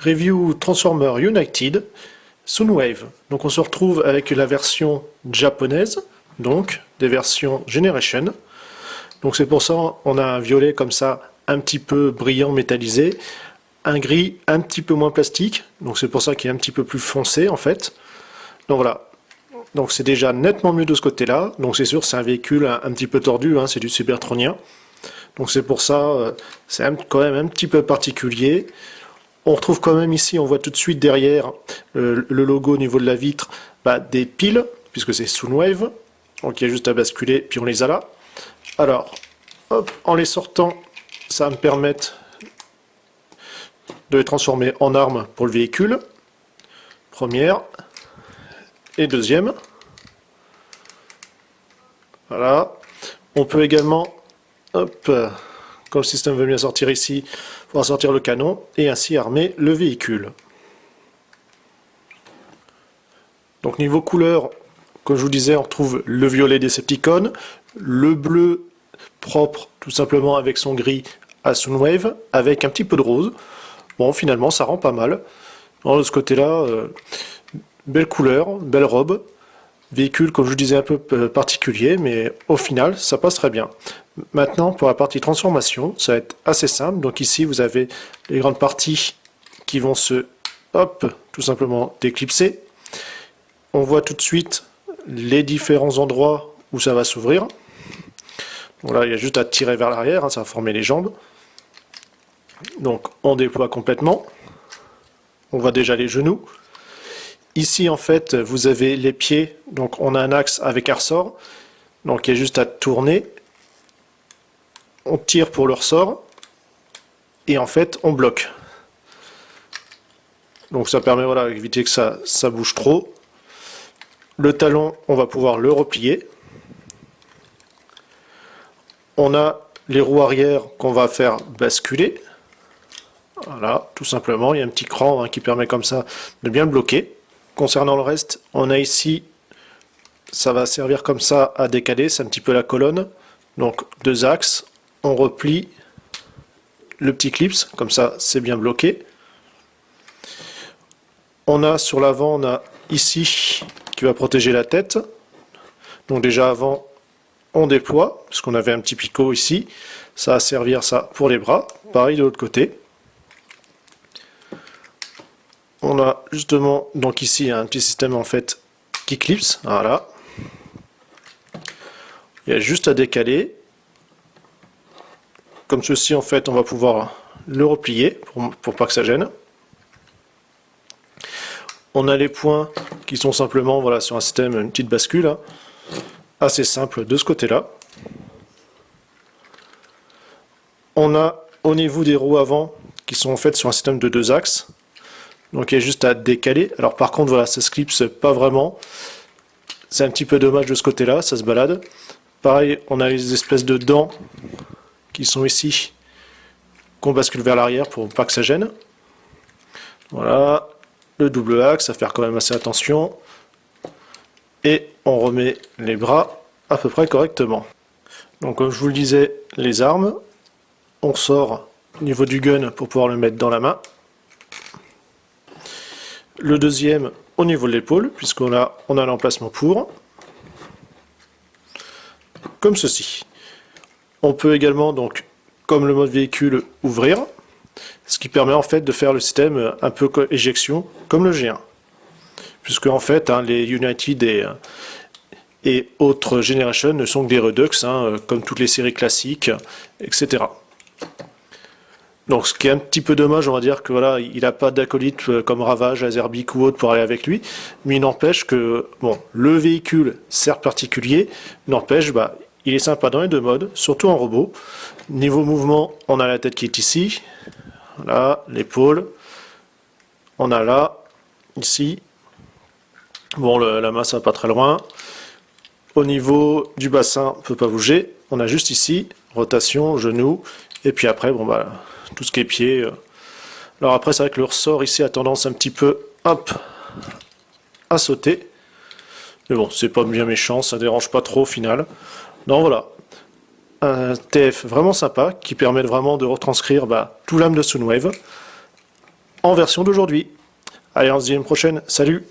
Review Transformer United Soundwave. Donc on se retrouve avec la version japonaise, donc des versions Generation. Donc c'est pour ça on a un violet comme ça, un petit peu brillant métallisé, un gris un petit peu moins plastique, donc c'est pour ça qu'il est un petit peu plus foncé en fait. Donc voilà, donc c'est déjà nettement mieux de ce côté-là. Donc c'est sûr c'est un véhicule un petit peu tordu, hein, c'est du Cybertronien. Donc c'est pour ça, c'est quand même un petit peu particulier. On retrouve quand même ici, on voit tout de suite derrière le logo au niveau de la vitre, des piles, puisque c'est Soundwave. Donc il y a juste à basculer, puis on les a là. Alors, hop, en les sortant, ça va me permettre de les transformer en armes pour le véhicule. Première. Et deuxième. Voilà. On peut également, hop, comme le système veut bien sortir ici, pouvoir sortir le canon et ainsi armer le véhicule. Donc niveau couleur, comme je vous disais, on retrouve le violet Decepticon, le bleu propre tout simplement avec son gris à Soundwave, avec un petit peu de rose. Bon, finalement ça rend pas mal. Alors, de ce côté-là, belle couleur, belle robe. Véhicule, comme je vous disais, un peu particulier, mais au final, ça passe très bien. Maintenant, pour la partie transformation, ça va être assez simple. Donc ici, vous avez les grandes parties qui vont se, hop, tout simplement déclipser. On voit tout de suite les différents endroits où ça va s'ouvrir. Donc là, il y a juste à tirer vers l'arrière, hein, ça va former les jambes. Donc on déploie complètement. On voit déjà les genoux. Ici, en fait, vous avez les pieds, donc on a un axe avec un ressort, donc il y a juste à tourner, on tire pour le ressort, et en fait, on bloque. Donc ça permet voilà, d'éviter que ça bouge trop. Le talon, on va pouvoir le replier. On a les roues arrière qu'on va faire basculer. Voilà, tout simplement, il y a un petit cran qui permet comme ça de bien le bloquer. Concernant le reste, on a ici, ça va servir comme ça à décaler, c'est un petit peu la colonne. Donc deux axes, on replie le petit clips, comme ça c'est bien bloqué. On a sur l'avant, on a ici qui va protéger la tête. Donc déjà avant, on déploie, parce qu'on avait un petit picot ici. Ça va servir ça pour les bras, pareil de l'autre côté. On a justement, donc ici, un petit système en fait qui clipse, voilà. Il y a juste à décaler. Comme ceci, en fait, on va pouvoir le replier pour pas que ça gêne. On a les points qui sont simplement, voilà, sur un système, une petite bascule, hein, assez simple de ce côté-là. On a au niveau des roues avant, qui sont en fait sur un système de deux axes. Donc il y a juste à décaler. Alors par contre, voilà, ça se clipse pas vraiment. C'est un petit peu dommage de ce côté-là, ça se balade. Pareil, on a les espèces de dents qui sont ici, qu'on bascule vers l'arrière pour pas que ça gêne. Voilà, le double axe, à faire quand même assez attention. Et on remet les bras à peu près correctement. Donc comme je vous le disais, les armes, on sort au niveau du gun pour pouvoir le mettre dans la main. Le deuxième au niveau de l'épaule, puisqu'on a l'emplacement pour. Comme ceci. On peut également, donc, comme le mode véhicule, ouvrir, ce qui permet en fait de faire le système un peu éjection, comme le G1. Puisque en fait, hein, les United et autres Generation ne sont que des Redux, hein, comme toutes les séries classiques, etc. Donc ce qui est un petit peu dommage, on va dire que voilà, il n'a pas d'acolyte comme Ravage, Azerbeak ou autre pour aller avec lui, mais il n'empêche que bon, le véhicule, certes particulier, n'empêche, il est sympa dans les deux modes, surtout en robot. Niveau mouvement, on a la tête qui est ici, voilà, l'épaule, on a là, ici, bon la main ça va pas très loin. Au niveau du bassin, on ne peut pas bouger, on a juste ici, rotation, genou, et puis après, bon tout ce qui est pied. Alors après, c'est vrai que le ressort ici a tendance un petit peu, hop, à sauter. Mais bon, c'est pas bien méchant, ça dérange pas trop au final. Donc voilà, un TF vraiment sympa qui permet vraiment de retranscrire tout l'âme de Soundwave. en version d'aujourd'hui. Allez, on se dit à une prochaine. Salut!